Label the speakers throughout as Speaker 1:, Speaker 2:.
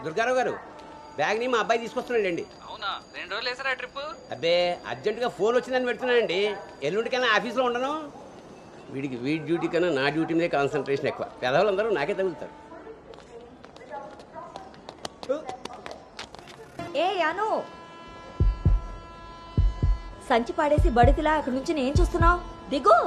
Speaker 1: దుర్గారావు గారు బ్యాగ్ని మా అబ్బాయి తీసుకొస్తున్నాడండి.
Speaker 2: అవునా 2 రోజులు వేసారా ట్రిప్?
Speaker 1: అబ్బే అర్జెంటుగా ఫోన్ వచ్చిందని పెడుతున్నానండి. ఎల్లుండికైనా ఆఫీస్లో ఉండను. వీడి డ్యూటీ కన్నా నా డ్యూటీ మీదే కాన్సన్ట్రేషన్ ఎక్కువ. పెదవులందరూ నాకే తగులుతారు.
Speaker 3: ఏ యాను సంచి పాడేసి బడితిలా అక్కడి నుంచి నేను చూస్తున్నావు దిగు.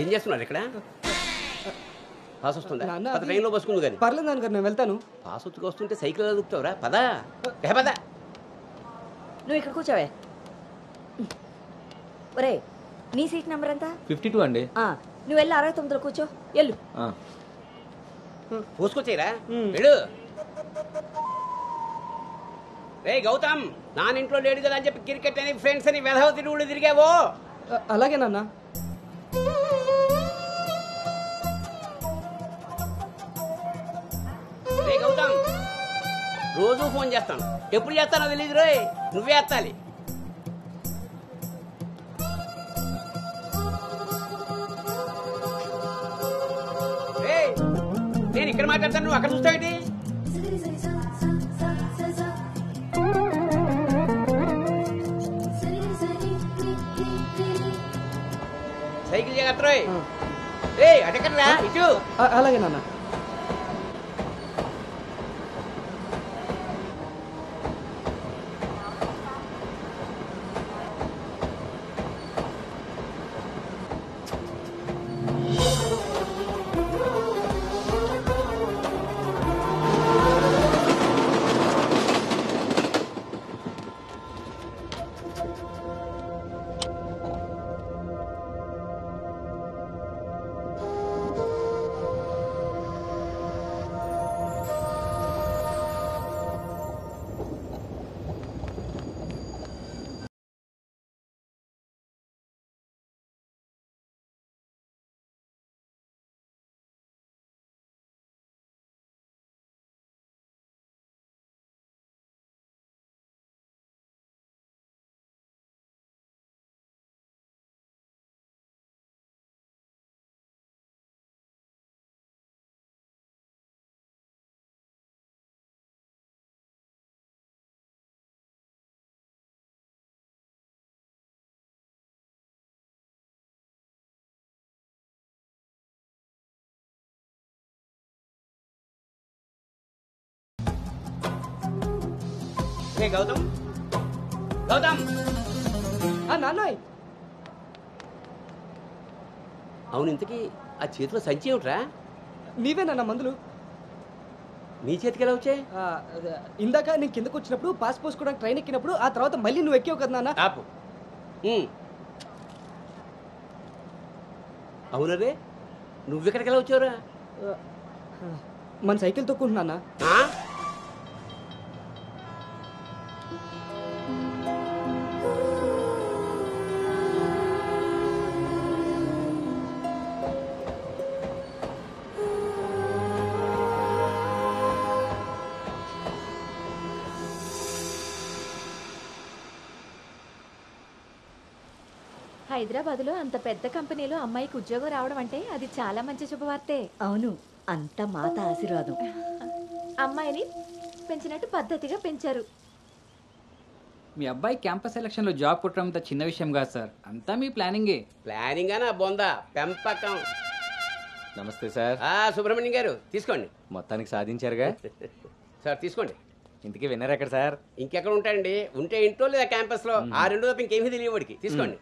Speaker 1: ఏం చేస్తున్నారు ఇక్కడ? పాస్ వస్తుందా? ట్రైన్లో బస్సుకుంది కానీ
Speaker 4: పర్లేదు నాన్నగారు, నేను వెళ్తాను.
Speaker 1: పాస్ ఉత్తుకు వస్తుంటే సైకిల్ దొక్కుతావురా? పదా పదా.
Speaker 3: నువ్వు ఇక్కడ కూర్చోవే. ఒరే నీ సీట్ నెంబర్ ఎంత?
Speaker 2: 52 అండి.
Speaker 3: నువ్వు వెళ్ళి 69లో కూర్చో. వెళ్ళు.
Speaker 1: పోసుకొచ్చేయరా వెళ్ళు. రే గౌతమ్, నానింట్లో లేడు కదా అని చెప్పి క్రికెట్ అని ఫ్రెండ్స్ అని వెధవ తిరుగుళ్ళు తిరిగావో.
Speaker 4: అలాగే నాన్న.
Speaker 1: రే గౌతమ్, రోజు ఫోన్ చేస్తాను, ఎప్పుడు చేస్తానో తెలియదు రోయ్, నువ్వే ఎత్తాలి. నేను ఇక్కడ మాట్లాడతాను, నువ్వు అక్కడ చూస్తావేంటి? సైకిల్ జాగ్రత్త రోయ్. రే అటెక్కడరా ఇటు.
Speaker 4: అలాగే నాన్న.
Speaker 1: గౌతమ్ గౌతమ్.
Speaker 4: నాన్నయ్.
Speaker 1: అవును, ఇంతకీ ఆ చేతిలో సంచి ఏమిట్రా?
Speaker 4: నీవేనా మందులు?
Speaker 1: నీ చేతికి ఎలా వచ్చాయి?
Speaker 4: ఇందాక నేను కిందకు వచ్చినప్పుడు పాస్ పోసుకోవడానికి ట్రైన్ ఎక్కినప్పుడు, ఆ తర్వాత మళ్ళీ నువ్వు ఎక్కావు కదా నాన్న.
Speaker 1: ఆపు. అవునరే, నువ్వెక్కడికి ఎలా వచ్చావురా?
Speaker 4: మన సైకిల్ తొక్కుంటున్నా.
Speaker 5: హైదరాబాద్లో అంత పెద్ద కంపెనీలో అమ్మాయికి ఉద్యోగం రావడం అంటే అది చాలా మంచి శుభవార్తే.
Speaker 3: అవును, అంత మాత ఆశీర్వాదం.
Speaker 5: అమ్మాయిని పెంచినట్టు పద్ధతిగా పెంచారు.
Speaker 2: మీ అబ్బాయి క్యాంపస్ సెలక్షన్ లో జాబ్ కొట్టడం చిన్న విషయం కాదు సార్, అంతా మీ ప్లానింగే.
Speaker 1: ప్లానింగ్ అనా బొందా పెంపకం.
Speaker 6: నమస్తే సార్.
Speaker 1: సుబ్రహ్మణ్యం గారు తీసుకోండి.
Speaker 6: మొత్తానికి సాధించారుగా
Speaker 1: సార్ తీసుకోండి.
Speaker 6: ఇంతకీ విన్నర్ ఎక్కడ సార్?
Speaker 1: ఇంకెక్కడ ఉంటాయండి, ఉంటే ఇంట్లో లేదా క్యాంపస్ లో. ఆ రెండు తప్ప ఇంకేమీ తెలియవాడికి. తీసుకోండి.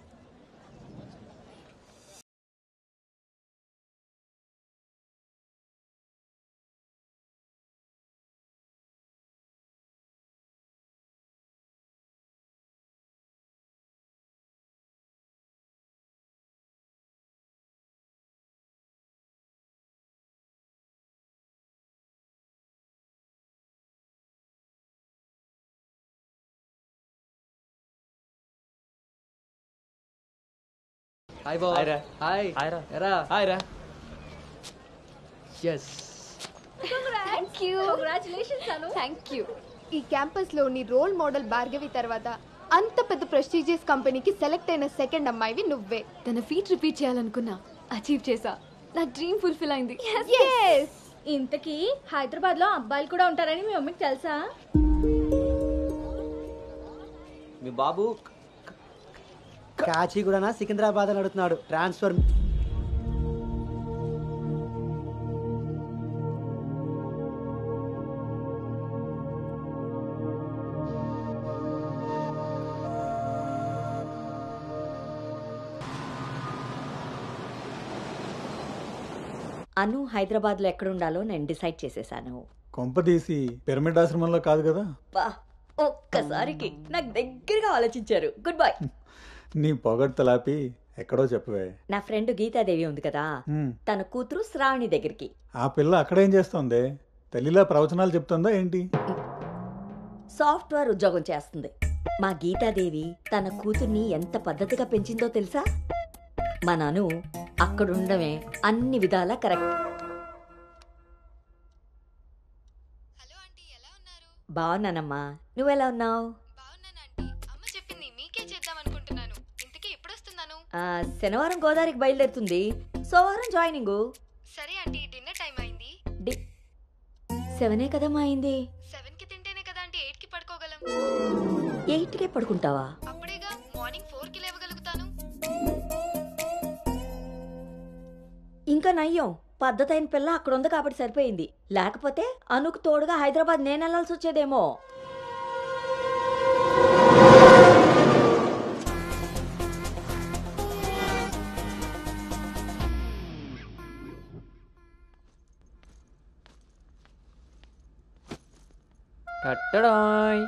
Speaker 4: Hi bye. హాయ్ హాయ్ రా. హాయ్ రా. Yes
Speaker 5: thank you congratulations Anu.
Speaker 7: Thank you. ఈ క్యాంపస్ లో నీ రోల్ మోడల్ భార్గవి తర్వాత అంత పెద్ద ప్రెస్టీజియస్ కంపెనీకి సెలెక్ట్ అయిన సెకండ్ అమ్మాయివి నువ్వే.
Speaker 5: తన ఫీట్ రిపీట్ చేయాలనుకున్నా, అచీవ్ చేసా. నా డ్రీమ్ ఫుల్ఫిల్ అయింది.
Speaker 7: Yes.
Speaker 3: ఇంతకీ హైదరాబాద్ లో అబ్బాయిలు కూడా ఉంటారని మీ మమ్మీకి తెలుసా?
Speaker 6: మీ బాబు
Speaker 4: కాచిగూడనా సికింద్రాబాద్ అని అడుగుతున్నాడు. ట్రాన్స్ఫర్.
Speaker 3: అను హైదరాబాద్ లో ఎక్కడుండాలో నేను డిసైడ్ చేసేసాను.
Speaker 8: కొంపదీసి పిరమిడ్ ఆశ్రమంలో కాదు కదా?
Speaker 3: బా, ఒక్కసారికి నాకు దగ్గరగా ఆలోచించారు. Good bye.
Speaker 8: నీ పొగడ్తలాపి ఎక్కడో చెప్పవే.
Speaker 3: నా ఫ్రెండ్ గీతాదేవి ఉంది కదా,
Speaker 8: హ్మ్.
Speaker 3: తన కూతురు శ్రావణి దగ్గరికి.
Speaker 8: ఆ పిల్ల అక్కడేం చేస్తోంది? తల్లిలా ప్రవచనాలు చెప్తుందా ఏంటి?
Speaker 3: సాఫ్ట్వేర్ ఉద్యోగం చేస్తుంది. మా గీతాదేవి తన కూతుర్ని ఎంత పద్ధతిగా పెంచిందో తెలుసా? మా నాను అక్కడుండమే అన్ని విధాలా కరెక్ట్.
Speaker 7: హలో ఆంటీ, ఎలా ఉన్నారు?
Speaker 3: బాగున్నానమ్మా, నువ్వెలా ఉన్నావు?
Speaker 7: బాగున్నాను ఆంటీ. అమ్మ చెప్పింది మీకే చేద్దాం అనుకుంటున్నాను. ఇంతకీ ఎప్పుడు వస్తున్నాను?
Speaker 3: శనివారం గోదావరికి బయలుదేరుతుంది, సోమవారం జాయినింగ్.
Speaker 7: సరే ఆంటీ, డిన్నర్ టైం అయింది.
Speaker 3: 7 కదమ్మా అయింది.
Speaker 7: 7కి తింటేనే కదా ఆంటీ 8కి పడుకోగలం.
Speaker 3: 8కే పడుకుంటావా?
Speaker 7: అప్పుడేగా మార్నింగ్ 4కి లేవగలుగుతాను.
Speaker 3: ఇంకా నయ్యం, పద్ధతైన పిల్ల అక్కడ ఉంది కాబట్టి సరిపోయింది. లేకపోతే అనుకు తోడుగా హైదరాబాద్ నేను వెళ్లాల్సి వచ్చేదేమో.
Speaker 2: కట్టడాయ్.